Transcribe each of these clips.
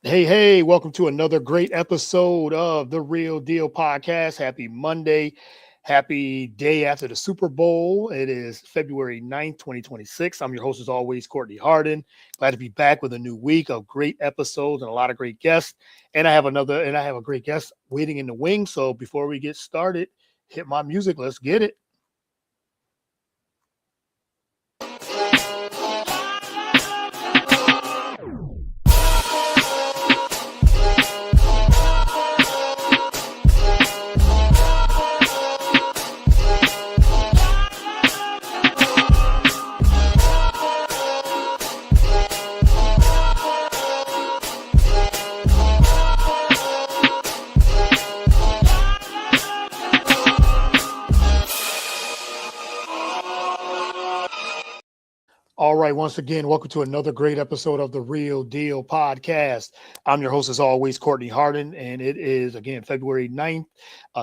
Hey, welcome to another great episode of the Real Deal Podcast. Happy Monday. Happy day after the Super Bowl. It is February 9th, 2026. I'm your host, as always, Courtney Harden. Glad to be back with a new week of great episodes and a lot of great guests. And I have a great guest waiting in the wing. So before we get started, hit my music. Let's get it. All right, once again, welcome to another great episode of the Real Deal Podcast. I'm your host, as always, Courtney Harden, and it is, again, February 9th.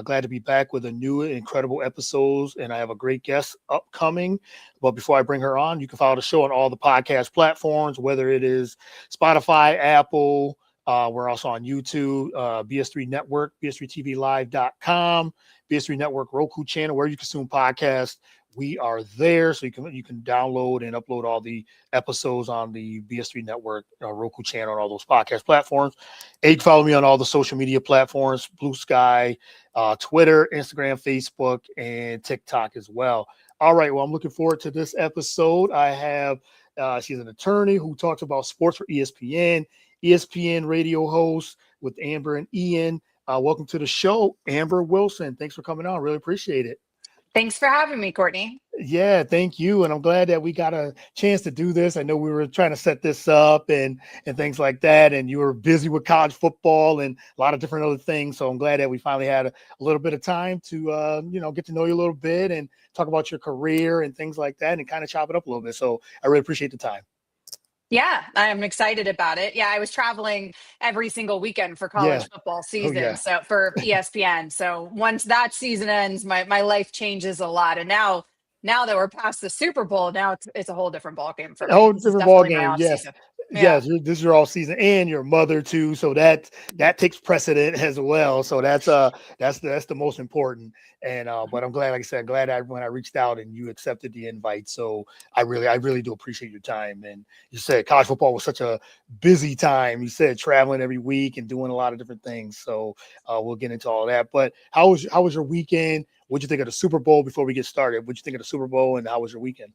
Glad to be back with a new incredible episodes, and I have a great guest upcoming. But before I bring her on, you can follow the show on all the podcast platforms, whether it is Spotify, Apple, we're also on YouTube, BS3 Network, BS3TVLive.com, BS3 Network Roku channel, where you consume podcasts. We are there, so you can download and upload all the episodes on the BS3 Network, Roku channel, and all those podcast platforms. And you can follow me on all the social media platforms: Blue Sky, Twitter, Instagram, Facebook, and TikTok as well. All right, well, I'm looking forward to this episode. I have she's an attorney who talks about sports for ESPN radio host with Amber and Ian. Welcome to the show, Amber Wilson. Thanks for coming on. Really appreciate it. Thanks for having me, Courtney. Yeah, thank you. And I'm glad that we got a chance to do this. I know we were trying to set this up and things like that. And you were busy with college football and a lot of different other things. So I'm glad that we finally had a little bit of time to, get to know you a little bit and talk about your career and things like that and kind of chop it up a little bit. So I really appreciate the time. Yeah, I'm excited about it. Yeah, I was traveling every single weekend for Yeah. college football Oh, season, yeah. so for ESPN. So once that season ends, my life changes a lot. And now that we're past the Super Bowl, now it's a whole different ballgame for A me. whole This is different ball definitely my game. off Yes. season. Yeah. Yes, this is your all season and your mother too. So that takes precedent as well. So that's the most important. And but I'm glad, like I said, glad when I reached out and you accepted the invite. So I really do appreciate your time. And you said college football was such a busy time. You said traveling every week and doing a lot of different things. So we'll get into all that. But how was your weekend? What'd you think of the Super Bowl before we get started? What'd you think of the Super Bowl and how was your weekend?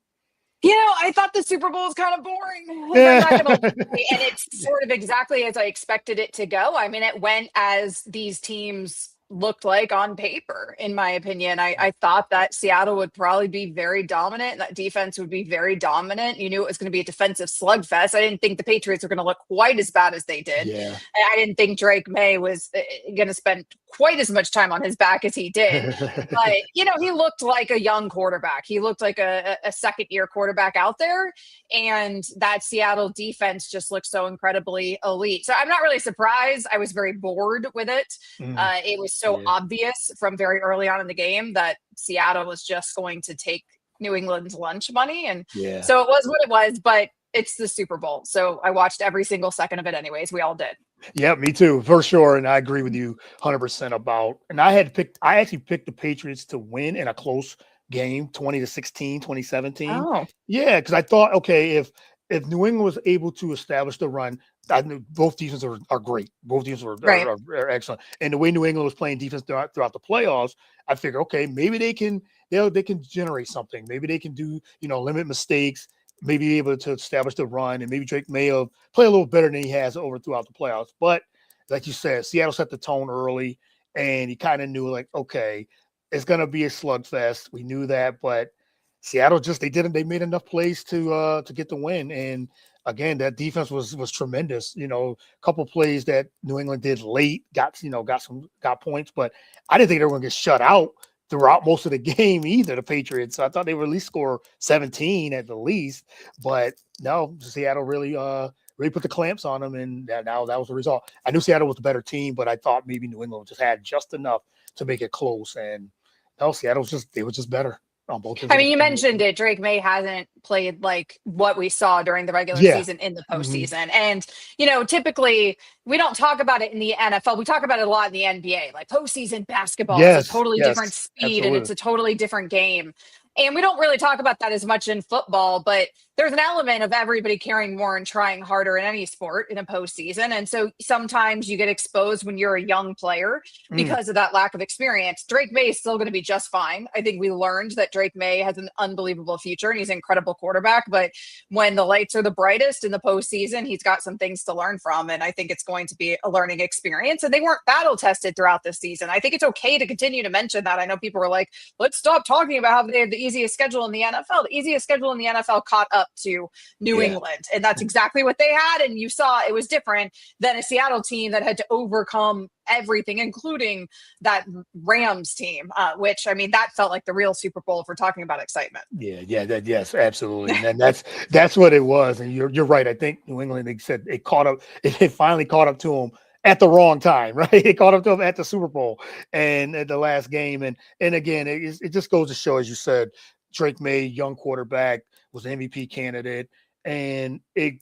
I thought the Super Bowl was kind of boring, if I'm not Yeah. gonna lie. And it's sort of exactly as I expected it to go. I mean, it went as these teams looked like on paper, in my opinion. I thought that Seattle would probably be very dominant, that defense would be very dominant. You knew it was going to be a defensive slugfest. I didn't think the Patriots were going to look quite as bad as they did. Yeah. I didn't think Drake May was going to spend quite as much time on his back as he did. But, he looked like a young quarterback. He looked like a second year quarterback out there. And that Seattle defense just looked so incredibly elite. So I'm not really surprised. I was very bored with it. It was so Yeah. obvious from very early on in the game that Seattle was just going to take New England's lunch money. And Yeah. so it was what it was, but it's the Super Bowl. So I watched every single second of it anyways. We all did. Yeah, me too, for sure. And I agree with you 100% about, and I actually picked the Patriots to win in a close game, 20-16, 2017. Oh, Yeah, because I thought, okay, if New England was able to establish the run, I knew both defenses are great. Both defenses right. are excellent. And the way New England was playing defense throughout the playoffs, I figured, okay, maybe they can generate something. Maybe they can do, limit mistakes, maybe be able to establish the run, and maybe Drake may have played a little better than he has over throughout the playoffs. But like you said, Seattle set the tone early, and he kind of knew, like, okay, it's gonna be a slugfest. We knew that, but Seattle they made enough plays to get the win. And again, that defense was tremendous. A couple plays that New England did late got points, but I didn't think they were gonna get shut out throughout most of the game either, the Patriots. So I thought they would at least score 17 at the least. But no, Seattle really put the clamps on them, and now that was the result. I knew Seattle was the better team, but I thought maybe New England just had just enough to make it close. And no, Seattle was just better. on both ends I of the mean, you mentioned spectrum. it. Drake May hasn't played like what we saw during the regular Yeah. season in the Hmm. postseason. And, typically we don't talk about it in the NFL. We talk about it a lot in the NBA. Like postseason basketball is a Yes. totally different Yes. speed and Absolutely. it's a totally different game. And we don't really talk about that as much in football, but there's an element of everybody caring more and trying harder in any sport in a postseason. And so sometimes you get exposed when you're a young player Mm. because of that lack of experience. Drake May is still going to be just fine. I think we learned that Drake May has an unbelievable future and he's an incredible quarterback. But when the lights are the brightest in the postseason, he's got some things to learn from. And I think it's going to be a learning experience. And they weren't battle tested throughout the season. I think it's okay to continue to mention that. I know people were like, let's stop talking about how they have the easiest schedule in the NFL. The easiest schedule in the NFL caught up to New Yeah. England. And that's exactly what they had. And you saw it was different than a Seattle team that had to overcome everything, including that Rams team, which, I mean, that felt like the real Super Bowl if we're talking about excitement. Yeah. Yes, absolutely. And then that's what it was. And you're right. I think New England, they said it caught up. It finally caught up to them at the wrong time, right? It caught up to them at the Super Bowl and at the last game. And again, it just goes to show, as you said, Drake May, young quarterback, was an MVP candidate. And the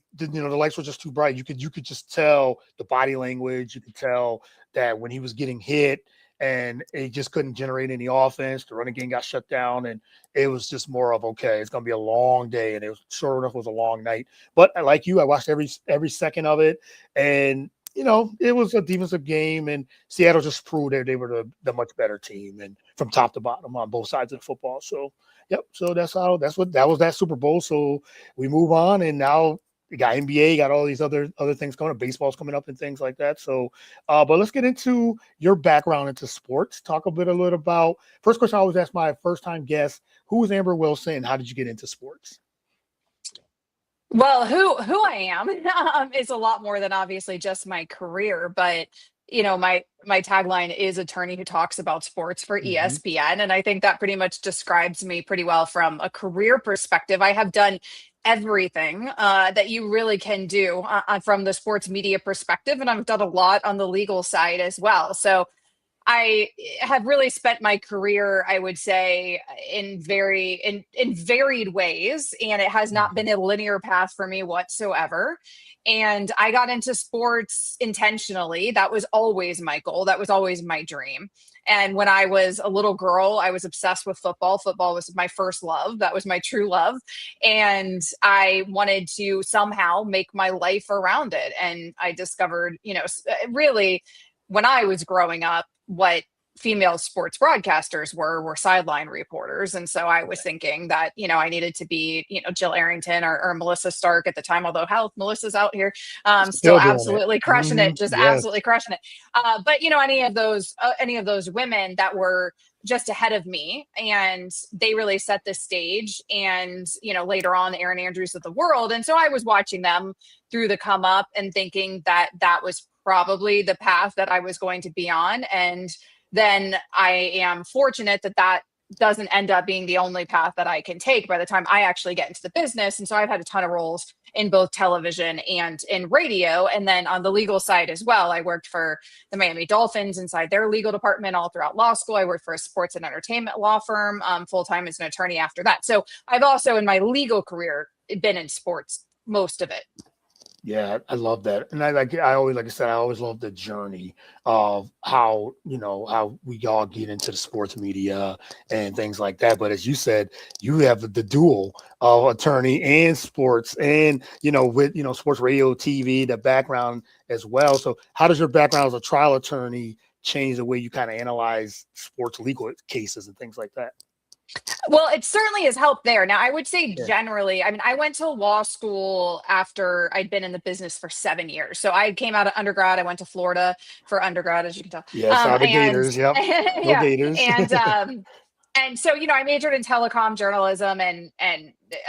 lights were just too bright. You could just tell the body language. You could tell that when he was getting hit and it just couldn't generate any offense, the running game got shut down, and it was just more of, okay, it's going to be a long day. And it was, sure enough, was a long night. But like you, I watched every second of it, and it was a defensive game, and Seattle just proved that they were the much better team, and from top to bottom on both sides of the football. So, yep. So that was that Super Bowl. So we move on, and now you got NBA, got all these other things coming up, baseball's coming up, and things like that. So, but let's get into your background into sports. Talk a little about. First question I always ask my first time guest: who was Amber Wilson, and how did you get into sports? Well, who I am is a lot more than obviously just my career, but my tagline is attorney who talks about sports for Hmm. ESPN, and I think that pretty much describes me pretty well from a career perspective. I have done everything that you really can do from the sports media perspective, and I've done a lot on the legal side as well. So I have really spent my career, I would say, in varied ways, and it has not been a linear path for me whatsoever. And I got into sports intentionally. That was always my goal. That was always my dream. And when I was a little girl, I was obsessed with football. Football was my first love. That was my true love. And I wanted to somehow make my life around it. And I discovered, really when I was growing up, what female sports broadcasters were sideline reporters. And so I was thinking that, I needed to be, Jill Arrington or Melissa Stark at the time, although hell, Melissa's out here, still Still doing it. absolutely crushing Hmm. it, just Yes. absolutely crushing it. But any of those women that were just ahead of me, and they really set the stage, and later on the Aaron Andrews of the world. And so I was watching them through the come up and thinking that that was probably the path that I was going to be on. And then I am fortunate that that doesn't end up being the only path that I can take by the time I actually get into the business. And so I've had a ton of roles in both television and in radio. And then on the legal side as well, I worked for the Miami Dolphins inside their legal department all throughout law school. I worked for a sports and entertainment law firm full time as an attorney after that. So I've also in my legal career been in sports, most of it. Yeah, I love that. And I always, like I said, I always love the journey of how we all get into the sports media and things like that. But as you said, you have the dual of attorney and sports and, with, sports radio, TV, the background as well. So how does your background as a trial attorney change the way you kind of analyze sports legal cases and things like that? Well, it certainly has helped there. Now, I would say Yeah. generally, I mean, I went to law school after I'd been in the business for 7 years. So I came out of undergrad. I went to Florida for undergrad, as you can tell. Yes, are the And Gators. Yep. Go yeah, Gators. and so I majored in telecom journalism, and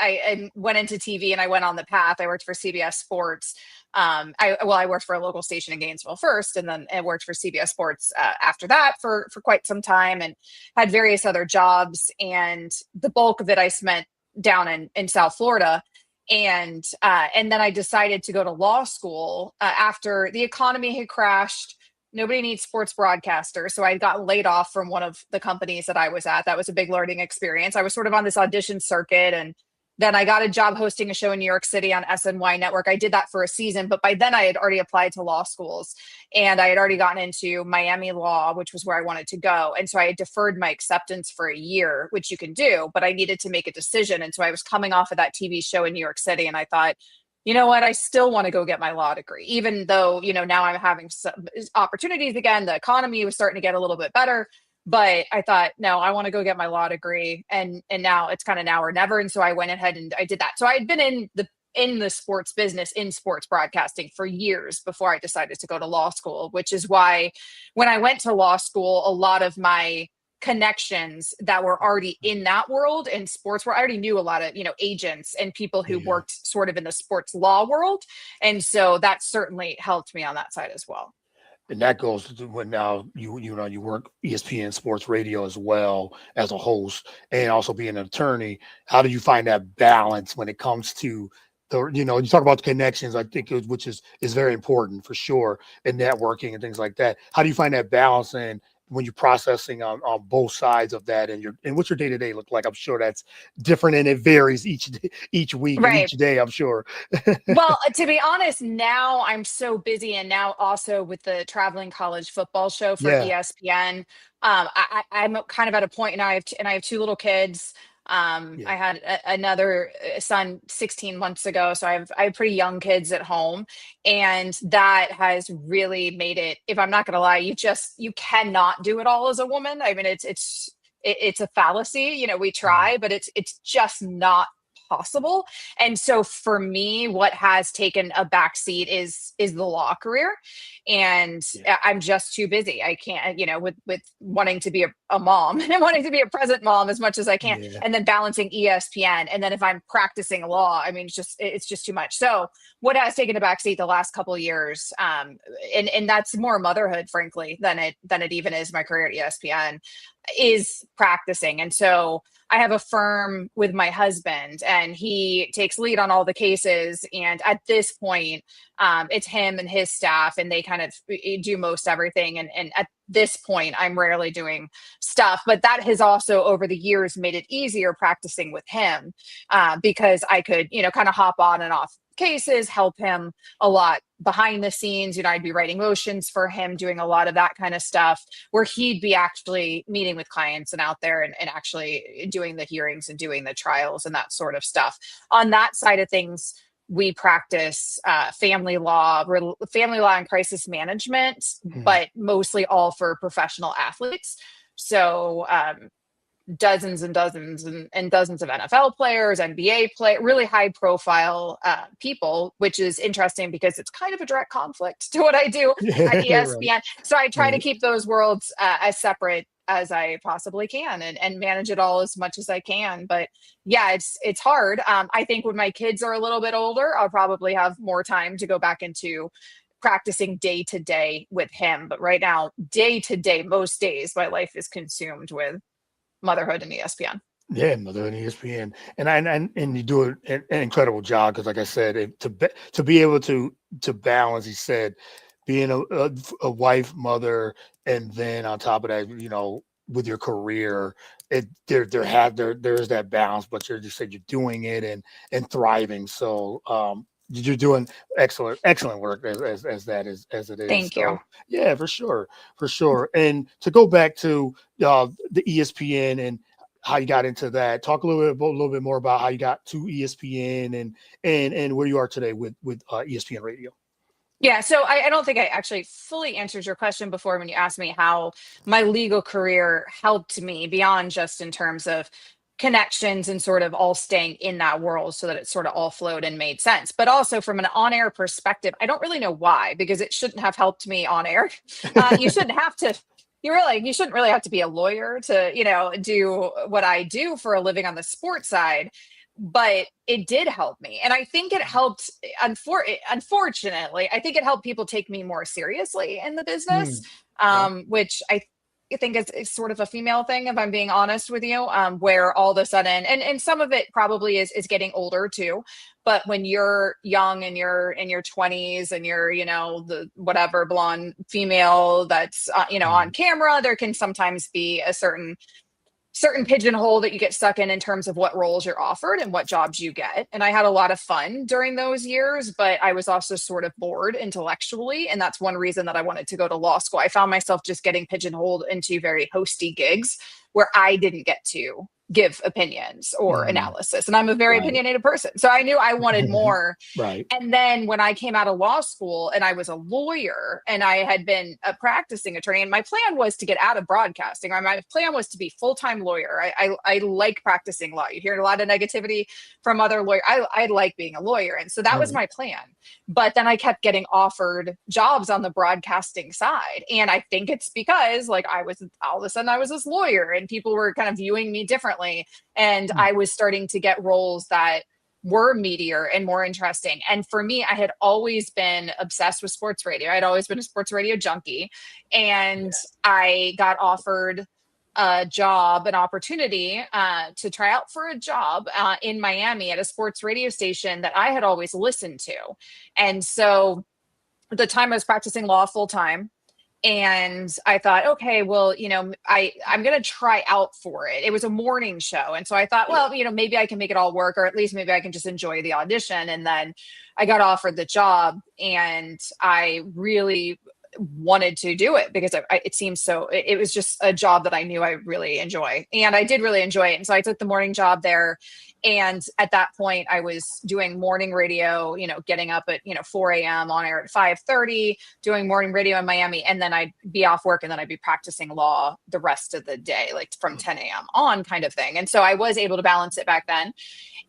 I went into TV, and I went on the path. I worked for CBS Sports. I worked for a local station in Gainesville first, and then I worked for CBS Sports after that for quite some time, and had various other jobs. And the bulk of it I spent down in South Florida. And then I decided to go to law school after the economy had crashed. nobody needs sports broadcasters. So I got laid off from one of the companies that I was at. That was a big learning experience. I was sort of on this audition circuit, and then I got a job hosting a show in New York City on SNY Network. I did that for a season, but by then I had already applied to law schools, and I had already gotten into Miami law, which was where I wanted to go. And so I had deferred my acceptance for a year, which you can do, but I needed to make a decision. And so I was coming off of that TV show in New York City, and I thought, you know what, I still want to go get my law degree, even though, now I'm having some opportunities again. The economy was starting to get a little bit better. But I thought, no, I want to go get my law degree. And now it's kind of now or never. And so I went ahead and I did that. So I had been in the sports business, in sports broadcasting for years before I decided to go to law school, which is why when I went to law school, a lot of my connections that were already in that world in sports where I already knew a lot of, agents and people who worked sort of in the sports law world. And so that certainly helped me on that side as well. And that goes to when now you work ESPN Sports Radio as well as a host and also being an attorney. How do you find that balance when it comes to you talk about the connections, I think, which is very important for sure, and networking and things like that. How do you find that balance and when you're processing on both sides of that, and what's your day-to-day look like? I'm sure that's different and it varies each week and each day, I'm sure. Well, to be honest, now I'm so busy, and now also with the traveling college football show for ESPN, I'm kind of at a point, and I have two little kids. I had another son 16 months ago, so I have pretty young kids at home, and that has really made it. If I'm not going to lie, you cannot do it all as a woman. I mean, it's a fallacy. We try, but it's just not possible. And so for me, what has taken a backseat is the law career. And I'm just too busy. I can't, with wanting to be a mom and wanting to be a present mom as much as I can, and then balancing ESPN. And then if I'm practicing law, I mean, it's just too much. So what has taken a backseat the last couple of years, and that's more motherhood, frankly, than it even is my career at ESPN, is practicing. And so I have a firm with my husband, and he takes lead on all the cases. And at this point, it's him and his staff, and they kind of do most everything. And at this point, I'm rarely doing stuff, but that has also over the years made it easier practicing with him, because I could, kind of hop on and off cases, help him a lot behind the scenes. I'd be writing motions for him, doing a lot of that kind of stuff, where he'd be actually meeting with clients and out there and actually doing the hearings and doing the trials and that sort of stuff. On that side of things, we practice family law and crisis management, but mostly all for professional athletes. So dozens and dozens and dozens of NFL players, NBA really high profile people, which is interesting because it's kind of a direct conflict to what I do at ESPN. Right. So I try to keep those worlds as separate as I possibly can and manage it all as much as I can. But yeah, it's hard. I think when my kids are a little bit older, I'll probably have more time to go back into practicing day to day with him. But right now, day to day, most days, my life is consumed with motherhood and ESPN. Yeah, motherhood and ESPN, and you do an incredible job, because, like I said, to be able to balance, he said, being a wife, mother, and then on top of that, with your career, there's that balance. But you said you're doing it and thriving. So you're doing excellent work as it is. Thank you. Yeah, for sure. And to go back to the ESPN and how you got into that, talk a little bit more about how you got to ESPN and where you are today with ESPN Radio. Yeah, so I don't think I actually fully answered your question before when you asked me how my legal career helped me beyond just in terms of connections and sort of all staying in that world so that it sort of all flowed and made sense. But also from an on-air perspective, I don't really know why, because it shouldn't have helped me on air. You shouldn't have to. You shouldn't really have to be a lawyer to, do what I do for a living on the sports side. But it did help me. And I think it helped, unfortunately, I think it helped people take me more seriously in the business, which think it's sort of a female thing, if I'm being honest with you, where all of a sudden, and some of it probably is getting older too. But when you're young and you're in your 20s and you're, the whatever blonde female that's, on camera, there can sometimes be a certain pigeonhole that you get stuck in terms of what roles you're offered and what jobs you get. And I had a lot of fun during those years, but I was also sort of bored intellectually. And that's one reason that I wanted to go to law school. I found myself just getting pigeonholed into very hosty gigs where I didn't get to give opinions or analysis. And I'm a very opinionated person. So I knew I wanted more. Right. And then when I came out of law school and I was a lawyer and I had been a practicing attorney, and my plan was to get out of broadcasting. My plan was to be full-time lawyer. I like practicing law. You hear a lot of negativity from other lawyers. I like being a lawyer. And so that was my plan. But then I kept getting offered jobs on the broadcasting side. And I think it's because like all of a sudden I was this lawyer and people were kind of viewing me differently. And I was starting to get roles that were meatier and more interesting. And for me, I had always been obsessed with sports radio. I'd always been a sports radio junkie. And I got offered an opportunity to try out for a job in Miami at a sports radio station that I had always listened to. And so at the time I was practicing law full time. And I thought, okay, well, I'm going to try out for it. It was a morning show. And so I thought, well, maybe I can make it all work, or at least maybe I can just enjoy the audition. And then I got offered the job and I really wanted to do it because it seemed it was just a job that I knew I really enjoy. And I did really enjoy it. And so I took the morning job there. And at that point I was doing morning radio, getting up at, 4 a.m. on air at 5:30, doing morning radio in Miami. And then I'd be off work and then I'd be practicing law the rest of the day, like from 10 a.m. on kind of thing. And so I was able to balance it back then.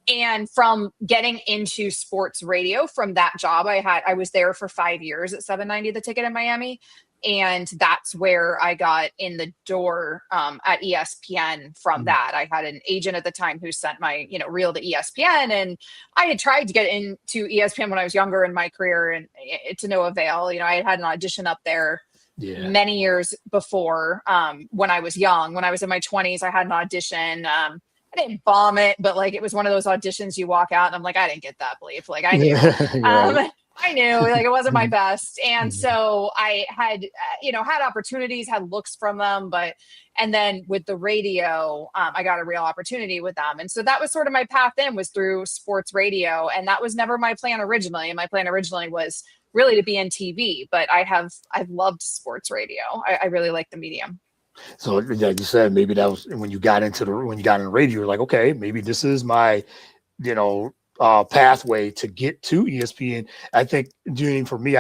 And from getting into sports radio from that job, I was there for 5 years at 790 The Ticket in Miami. And that's where I got in the door at ESPN from that. I had an agent at the time who sent my, reel to ESPN. And I had tried to get into ESPN when I was younger in my career and to no avail. I had an audition up there many years before when I was young. When I was in my 20s, I had an audition. I didn't bomb it, but like it was one of those auditions you walk out and I'm like, I didn't get that belief. Like I knew. I knew like it wasn't my best. And so I had, had opportunities, had looks from them, and then with the radio, I got a real opportunity with them. And so that was sort of my path in, was through sports radio. And that was never my plan originally. And my plan originally was really to be in TV, but I've loved sports radio. I really like the medium. So like you said, maybe that was when you got into radio, you're like, okay, maybe this is my, pathway to get to ESPN. I think for me,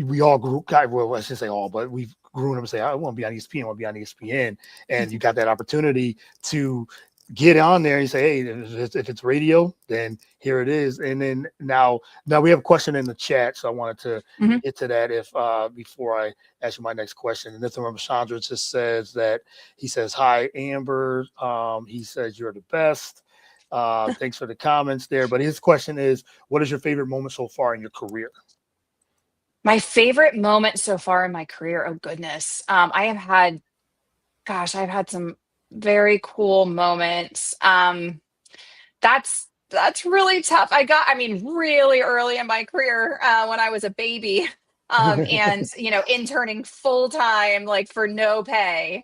we all grew, well, I shouldn't say all, but we've grown up and say, I want to be on ESPN, I want to be on ESPN. And you got that opportunity to get on there and say, hey, if it's radio, then here it is. And then now we have a question in the chat. So I wanted to get to that before I ask you my next question. And this one, Chandra just says he says, hi, Amber. He says, you're the best. Thanks for the comments there. But his question is, what is your favorite moment so far in your career? My favorite moment so far in my career. Oh goodness. I've had some very cool moments. That's really tough. Really early in my career, when I was a baby, and interning full time, like for no pay,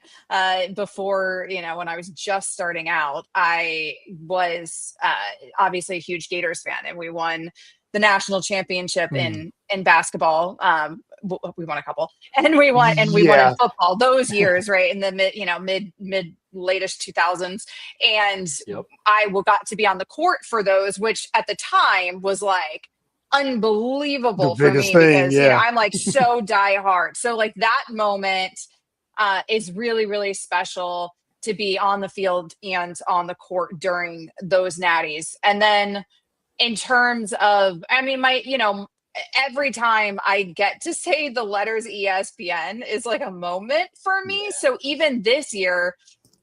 before, when I was just starting out, I was obviously a huge Gators fan, and we won the national championship in basketball. We won a couple, and we won in football those years, right in the mid latest 2000s. And I got to be on the court for those, which at the time was like unbelievable for me because I'm like so diehard. So like that moment is really, really special to be on the field and on the court during those natties. And then in terms of, every time I get to say the letters ESPN is like a moment for me. Yeah. So even this year,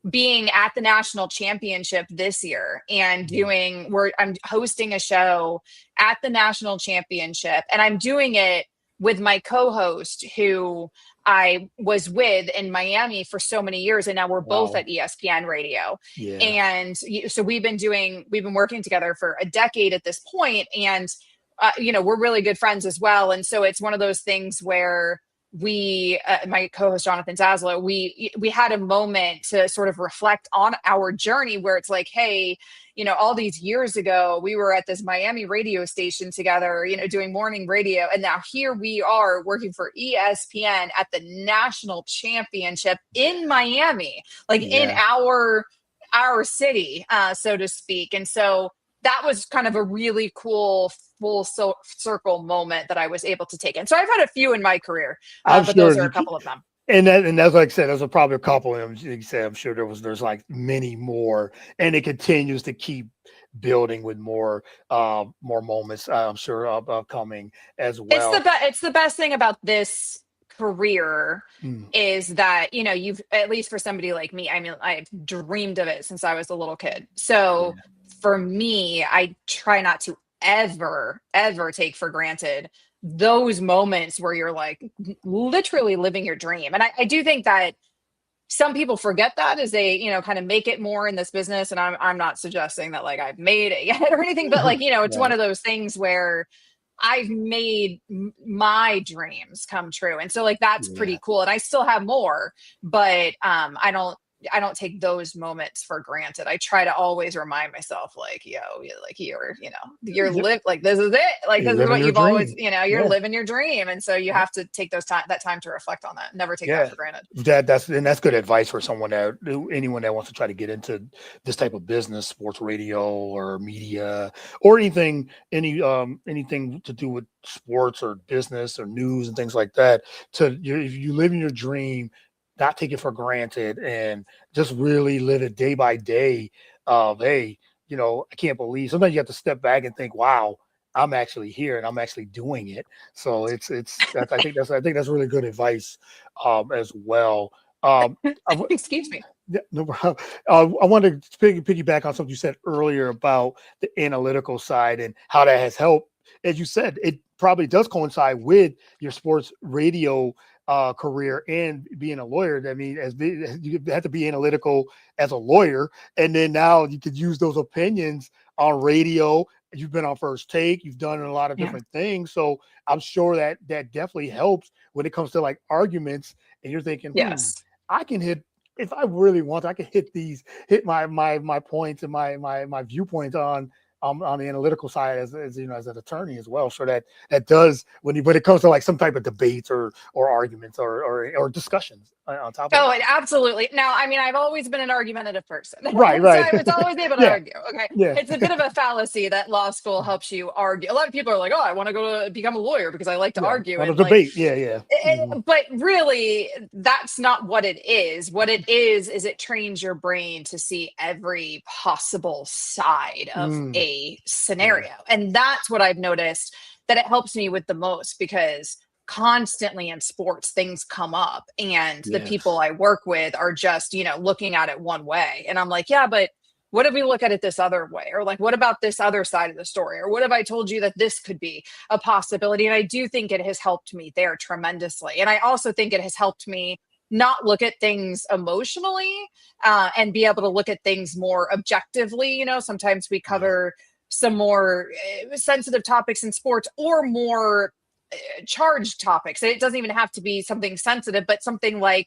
being at the national championship this year and I'm hosting a show at the national championship, and I'm doing it with my co-host who I was with in Miami for so many years, and now we're both Wow. at ESPN Radio. Yeah. And so we've been working together for a decade at this point, and we're really good friends as well. And so it's one of those things where my co-host Jonathan Zaslow, we had a moment to sort of reflect on our journey, where it's like, hey, all these years ago, we were at this Miami radio station together, doing morning radio. And now here we are working for ESPN at the national championship in Miami, like in Yeah. our city, so to speak. And so that was kind of a really cool circle moment that I was able to take in. So I've had a few in my career, I'm but sure those are you a couple of them. and that's like I said, there's probably a couple of them. You said I'm sure there's like many more, and it continues to keep building with more moments. I'm sure upcoming as well. It's the best thing about this career Mm, is that you've, at least for somebody like me, I mean, I've dreamed of it since I was a little kid. So yeah. for me, I try not to ever take for granted those moments where you're like literally living your dream. And I do think that some people forget that as they, kind of make it more in this business. And I'm not suggesting that like I've made it yet or anything, but like, it's one Right. of those things where I've made my dreams come true. And so like that's Yeah. pretty cool. And I still have more, but I don't take those moments for granted. I try to always remind myself, like, like you're Yep. live, like this is it. Like You're this is living what your you've always, dream. you're Yeah. living your dream. And so you Yeah. have to take that time to reflect on that. Never take that Yeah. for granted. That's good advice for anyone that wants to try to get into this type of business, sports radio or media or anything to do with sports or business or news and things like that. If you live in your dream, not take it for granted and just really live it day by day. Of hey, I can't believe. Sometimes you have to step back and think, wow. I'm actually here and I'm actually doing it. So I think that's really good advice as well. Um, Excuse me. yeah, no problem. I wanted to piggyback on something you said earlier about the analytical side and how that has helped. As you said, it probably does coincide with your sports radio career and being a lawyer. I mean, you have to be analytical as a lawyer, and then now you could use those opinions on radio. You've been on First Take. You've done a lot of Yeah. different things, so I'm sure that definitely helps when it comes to like arguments. And you're thinking, Yes. I can hit if I really want to, I can hit my points and my viewpoints on the analytical side as as an attorney as well. So that does when it comes to like some type of debates or arguments or discussions on top of Oh, that. and absolutely. Now, I mean, I've always been an argumentative person. Right, So right. I was always able to Yeah, argue. Okay. yeah. It's a bit of a fallacy that law school helps you argue. A lot of people are like, oh, I want to go to become a lawyer because I like to Yeah. argue. On a And like, debate. Yeah, yeah. Mhm. but really, that's not what it is. What it is it trains your brain to see every possible side of Mm, a yeah, scenario. And that's what I've noticed that it helps me with the most, because constantly in sports things come up and the people yes. I work with are just, looking at it one way. And I'm like, yeah, but what if we look at it this other way? Or like, what about this other side of the story? Or what if I told you that this could be a possibility? And I do think it has helped me there tremendously. And I also think it has helped me not look at things emotionally, and be able to look at things more objectively. Sometimes we Yeah. cover some more sensitive topics in sports, or more charged topics. It doesn't even have to be something sensitive, but something like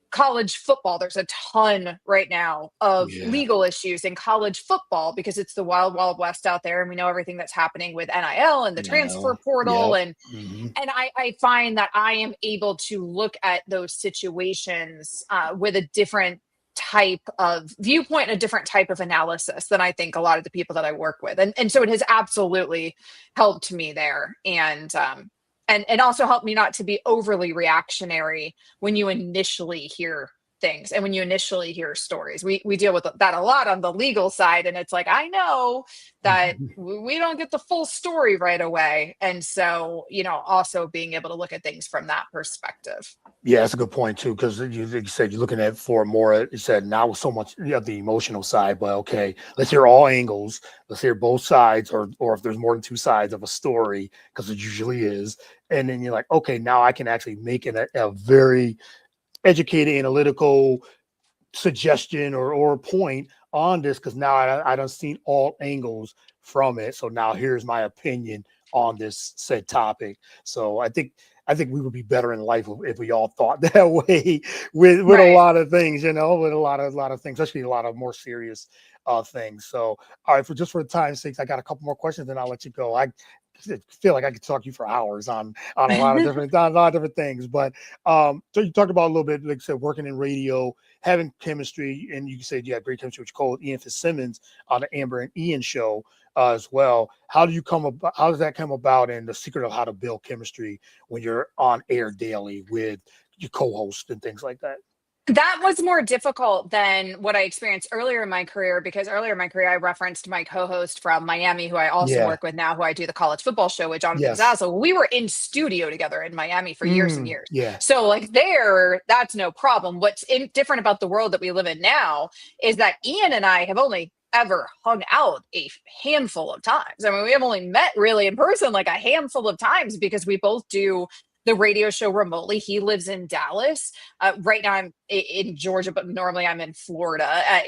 college football. There's a ton right now of Yeah. legal issues in college football because it's the wild, wild west out there. And we know everything that's happening with NIL and the transfer No. portal. Yep. And Hmm. I find that I am able to look at those situations with a different type of viewpoint, a different type of analysis than I think a lot of the people that I work with. And so it has absolutely helped me there. And also helped me not to be overly reactionary when you initially hear things. And when you initially hear stories, we deal with that a lot on the legal side. And it's like, I know that we don't get the full story right away. And so, also being able to look at things from that perspective. Yeah, that's a good point too, because you said you're looking at for more. You said not with so much of the emotional side, but okay, let's hear all angles. Let's hear both sides, or if there's more than two sides of a story, because it usually is. And then you're like, okay, now I can actually make it a very educated, analytical suggestion or point on this, because now I done seen all angles from it. So now here's my opinion on this said topic. So I think we would be better in life if we all thought that way with a lot of things, with a lot of things, especially a lot of more serious things. So, all right, for the time's sake, I got a couple more questions, then I'll let you go. I feel like I could talk to you for hours on a lot of different things. But so you talked about a little bit, like I said, working in radio, having chemistry, and you said you had great chemistry with your co Ian Fitzsimmons on the Amber and Ian show as well. How does that come about, and the secret of how to build chemistry when you're on air daily with your co-host and things like that? That was more difficult than what I experienced earlier in my career, because earlier in my career, I referenced my co-host from Miami, who I also work with now, who I do the college football show with, Jonathan Zazzle. We were in studio together in Miami for years and years. Yeah. So like that's no problem. What's different about the world that we live in now is that Ian and I have only ever hung out a handful of times. I mean, we have only met really in person like a handful of times, because we both do the radio show remotely. He lives in Dallas. Right now I'm in Georgia, but normally I'm in Florida,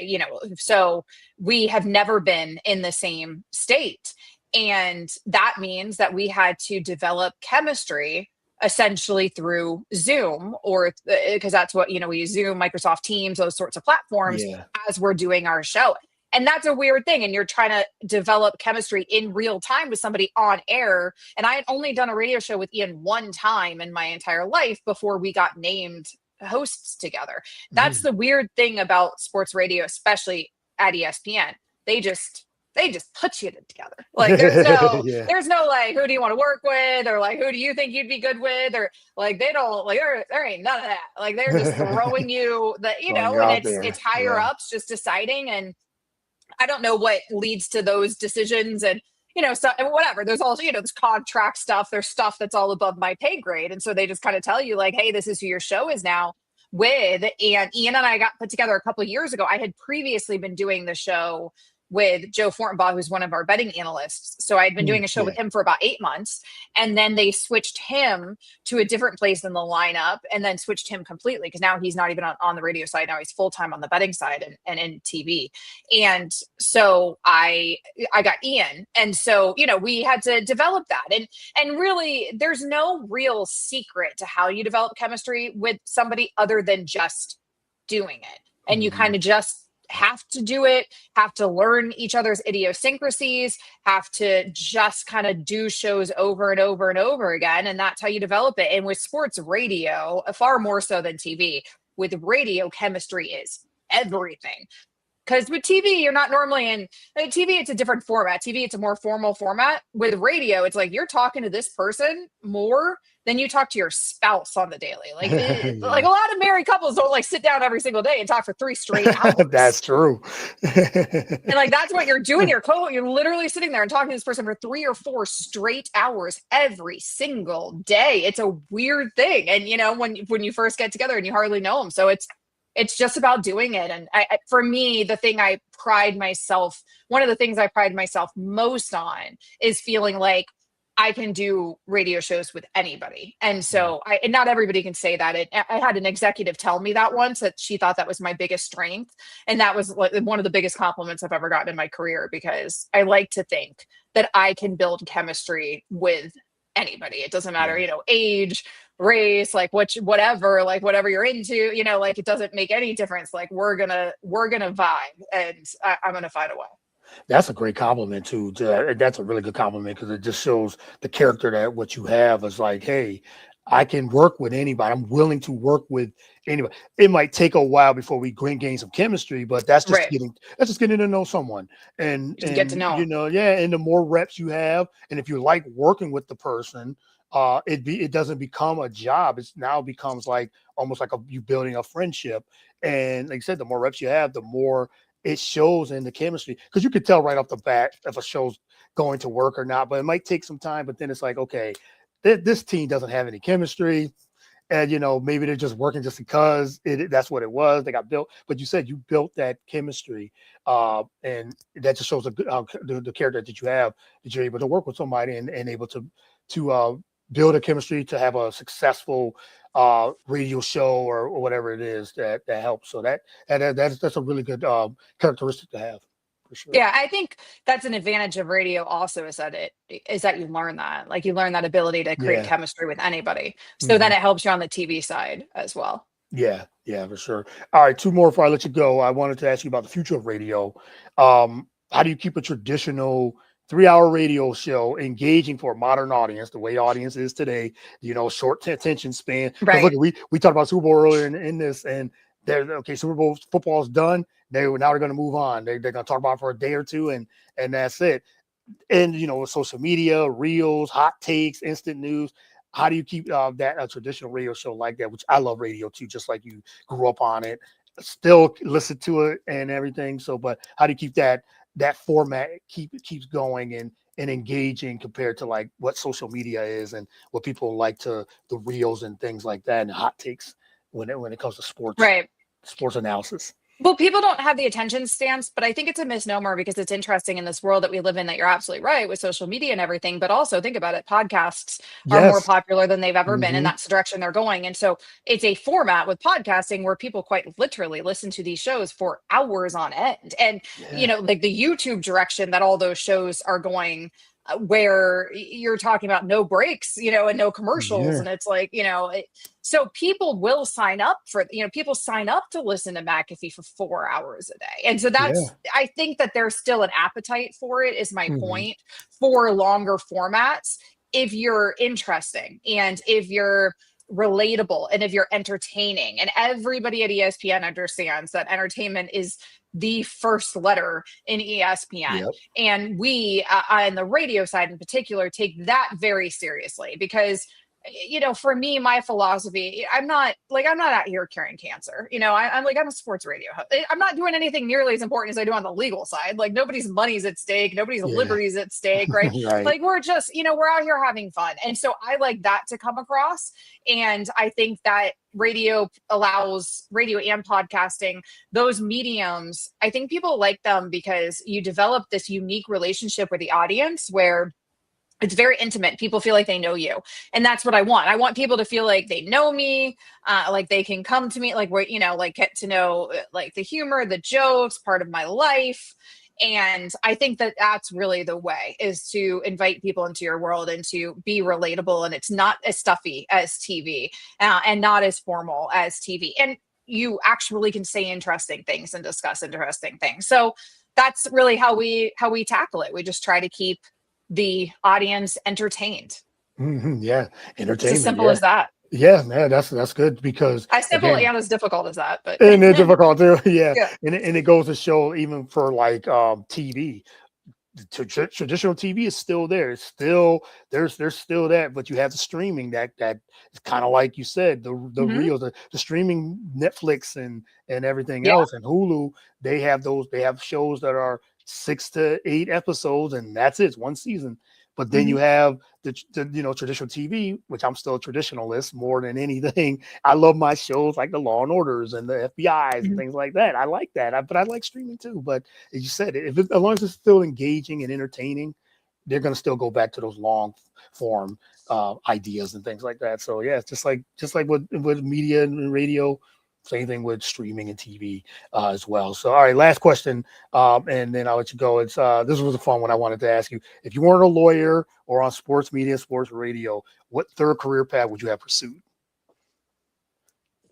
so we have never been in the same state. And that means that we had to develop chemistry essentially through Zoom, or because that's what, we use Zoom, Microsoft Teams, those sorts of platforms as we're doing our show. And that's a weird thing. And you're trying to develop chemistry in real time with somebody on air. And I had only done a radio show with Ian one time in my entire life before we got named hosts together. That's the weird thing about sports radio, especially at ESPN. They just put you together. Like there's no like, who do you want to work with, or like, who do you think you'd be good with, or like, they don't like, there ain't none of that. Like, they're just throwing you and it's higher ups just deciding. And I don't know what leads to those decisions, and so whatever. There's also there's contract stuff. There's stuff that's all above my pay grade, and so they just kind of tell you like, hey, this is who your show is now with. And Ian and I got put together a couple of years ago. I had previously been doing the show with Joe Fortenbaugh, who's one of our betting analysts. So I'd been doing a show with him for about 8 months. And then they switched him to a different place in the lineup, and then switched him completely, because now he's not even on the radio side. Now he's full-time on the betting side and in TV. And so I got Ian. And so, we had to develop that. And really, there's no real secret to how you develop chemistry with somebody other than just doing it. And you kind of just have to do it, have to learn each other's idiosyncrasies, have to just kind of do shows over and over and over again. And that's how you develop it. And with sports radio, far more so than TV, with radio, chemistry is everything. Because with TV, you're not normally in TV. It's a different format. TV, it's a more formal format. With radio, it's like you're talking to this person more than you talk to your spouse on the daily. Like, like a lot of married couples don't like sit down every single day and talk for 3 straight hours. That's true. And like, that's what you're doing. You're literally sitting there and talking to this person for 3 or 4 straight hours every single day. It's a weird thing. And when you first get together and you hardly know them, so it's just about doing it. And for me, one of the things I pride myself most on is feeling like I can do radio shows with anybody. And so and not everybody can say that. I had an executive tell me that once, that she thought that was my biggest strength. And that was like one of the biggest compliments I've ever gotten in my career, because I like to think that I can build chemistry with anybody. It doesn't matter, age, race, like whatever you're into, like, it doesn't make any difference. Like, we're gonna vibe, and I'm gonna find a way. That's a great compliment too. That's a really good compliment, because it just shows the character that what you have is like, hey, I can work with anybody. I'm willing to work with anybody. It might take a while before we gain some chemistry, but that's just getting to know someone and get to know. And the more reps you have, and if you like working with the person, it doesn't become a job. It's now becomes like almost like you building a friendship. And like I said, the more reps you have, the more it shows in the chemistry, because you could tell right off the bat if a show's going to work or not. But it might take some time. But then it's like, okay, this team doesn't have any chemistry. And maybe they're just working just because that's what it was. They got built, but you said you built that chemistry, and that just shows the character that you have, that you're able to work with somebody and able to build a chemistry to have a successful radio show or whatever it is that helps. So that's a really good characteristic to have, for sure. Yeah, I think that's an advantage of radio also, is that you learn that. Like, you learn that ability to create Yeah. chemistry with anybody. So then it helps you on the TV side as well. Yeah, for sure. All right, two more before I let you go. I wanted to ask you about the future of radio. How do you keep a traditional 3-hour radio show engaging for a modern audience, the way audience is today? Short attention span. Because Right. look, we talked about Super Bowl earlier in this, and Super Bowl football is done. Now they're going to move on. They're going to talk about it for a day or two, and that's it. And with social media, reels, hot takes, instant news, how do you keep that a traditional radio show like that? Which I love radio too, just like you grew up on it, still listen to it and everything. So, but how do you keep that format keeps going and engaging compared to like what social media is and what people like to the reels and things like that and hot takes when it comes to sports Right. analysis? Well, people don't have the attention stance, but I think it's a misnomer, because it's interesting in this world that we live in, that you're absolutely right with social media and everything. But also think about it, podcasts are more Yes. popular than they've ever been, and Mm-hmm. that's the direction they're going. And so it's a format with podcasting where people quite literally listen to these shows for hours on end. And, Yeah. like the YouTube direction that all those shows are going, where you're talking about no breaks, and no commercials. Yeah. And it's like, so people will sign up for, people sign up to listen to McAfee for 4 hours a day. And so Yeah. I think that there's still an appetite for it, is my Mhm. point, for longer formats, if you're interesting and if you're relatable and if you're entertaining. And everybody at ESPN understands that entertainment is the first letter in ESPN. Yep. And we, on the radio side in particular, take that very seriously, because for me, my philosophy, I'm not out here curing cancer. I'm a sports radio host. I'm not doing anything nearly as important as I do on the legal side. Like, nobody's money's at stake, nobody's Yeah. liberty's at stake, right? Right. Like, we're just, we're out here having fun. And so I like that to come across. And I think that radio and podcasting, those mediums, I think people like them because you develop this unique relationship with the audience where it's very intimate. People feel like they know you. And that's what I want. I want people to feel like they know me, like they can come to me, like we're, like get to know like the humor, the jokes, part of my life. And I think that that's really the way, is to invite people into your world and to be relatable. And it's not as stuffy as TV, and not as formal as TV. And you actually can say interesting things and discuss interesting things. So that's really how we tackle it. We just try to keep the audience entertained. Mm-hmm. Yeah. Entertainment. It's as simple as that. Yeah, man, that's good, because As simple again, and as difficult as that, but and it's difficult too. Yeah. Yeah. And it goes to show, even for like TV, traditional TV is still there. It's still there's still that, but you have the streaming that is kind of like you said, the Mhm. reels, the streaming, Netflix and everything Yeah. else, and Hulu. They have shows that are 6 to 8 episodes, and that's it. It's one season. But then you have the traditional TV, which I'm still a traditionalist more than anything. I love my shows like the Law and Orders and the FBI's and things like that. I like that. But I like streaming too. But as you said, as long as it's still engaging and entertaining, they're going to still go back to those long form ideas and things like that. So yeah, it's just like with media and radio. Same thing with streaming and TV as well. So, all right, last question, and then I'll let you go. It's this was a fun one I wanted to ask you. If you weren't a lawyer or on sports media, sports radio, what third career path would you have pursued?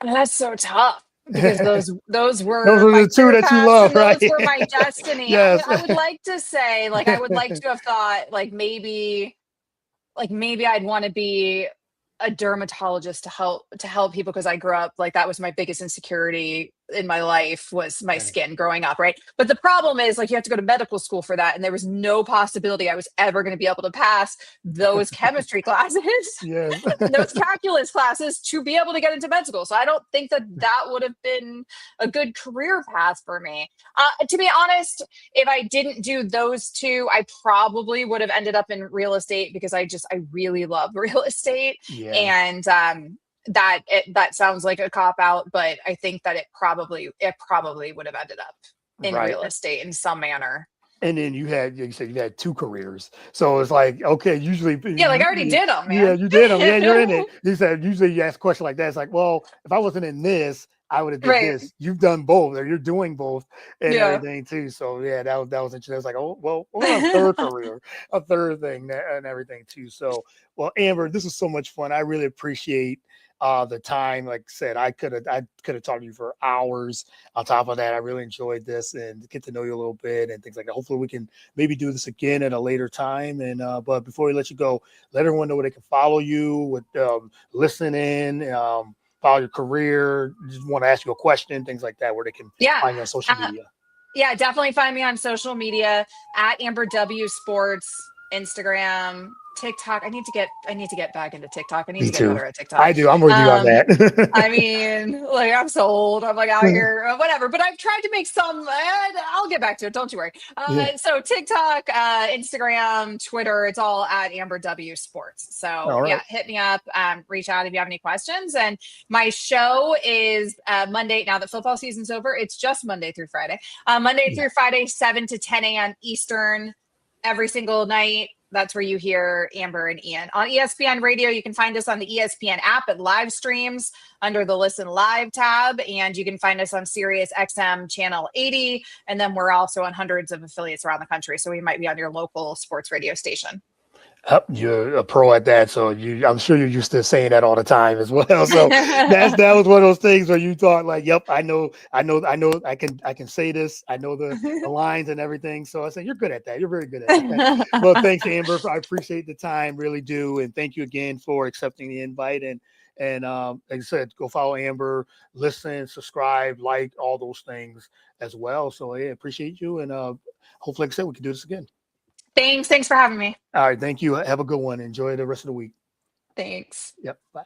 That's so tough, because those were the two that you love, right? Those were my destiny. Yes. I would like to say, like, I would like to have thought, like maybe I'd want to be a dermatologist to help people, because I grew up, like, that was my biggest insecurity in my life was my Right. skin growing up, right? But the problem is, like, you have to go to medical school for that, and there was no possibility I was ever going to be able to pass those chemistry classes, Yes. those calculus classes to be able to get into med school. So I don't think that that would have been a good career path for me. To be honest, if I didn't do those two, I probably would have ended up in real estate because I really love real estate. Yeah. And that sounds like a cop out, but I think that it probably would have ended up in Right. real estate in some manner. And then you said you had two careers. So it's like, okay, usually, Yeah, like I already did them, yeah, man. you did them. Yeah, you're in it. You said, usually you ask a question like that. It's like, well, if I wasn't in this, I would have did Right. this. You've done both, or you're doing both and Yeah. everything too. So yeah, that was interesting. I was like, oh, well, a third career, a third thing and everything too. So, well, Amber, this is so much fun. I really appreciate the time. Like I said, I could have talked to you for hours. On top of that, I really enjoyed this and get to know you a little bit and things like that. Hopefully we can maybe do this again at a later time. And but before we let you go, let everyone know where they can follow you, with listen in, follow your career. Just want to ask you a question, things like that, where they can Yeah. find you on social media. Yeah, definitely find me on social media at Amber W Sports, Instagram, TikTok. I need to get back into TikTok. I need Me to get too. better at TikTok. I do. I'm with you on that. I mean, like, I'm so old. I'm like out here, whatever. But I've tried to make some. I'll get back to it. Don't you worry. Yeah. So TikTok, Instagram, Twitter, it's all at Amber W Sports. So All right. yeah, hit me up. Reach out if you have any questions. And my show is Monday. Now that football season's over, it's just Monday through Friday. Monday through Friday, 7 to 10 a.m. Eastern, every single night. That's where you hear Amber and Ian. On ESPN Radio, you can find us on the ESPN app at live streams under the Listen Live tab. And you can find us on Sirius XM Channel 80. And then we're also on hundreds of affiliates around the country. So we might be on your local sports radio station. You're a pro at that, so I'm sure you're used to saying that all the time as well. So that was one of those things where you thought like, "Yep, I know, I can say this. I know the lines and everything." So I said, "You're good at that. You're very good at that." Well, thanks, Amber. I appreciate the time, really do, and thank you again for accepting the invite. And like I said, go follow Amber, listen, subscribe, like all those things as well. So yeah, appreciate you, and hopefully, like I said, we can do this again. Thanks for having me. All right. Thank you. Have a good one. Enjoy the rest of the week. Thanks. Yep. Bye.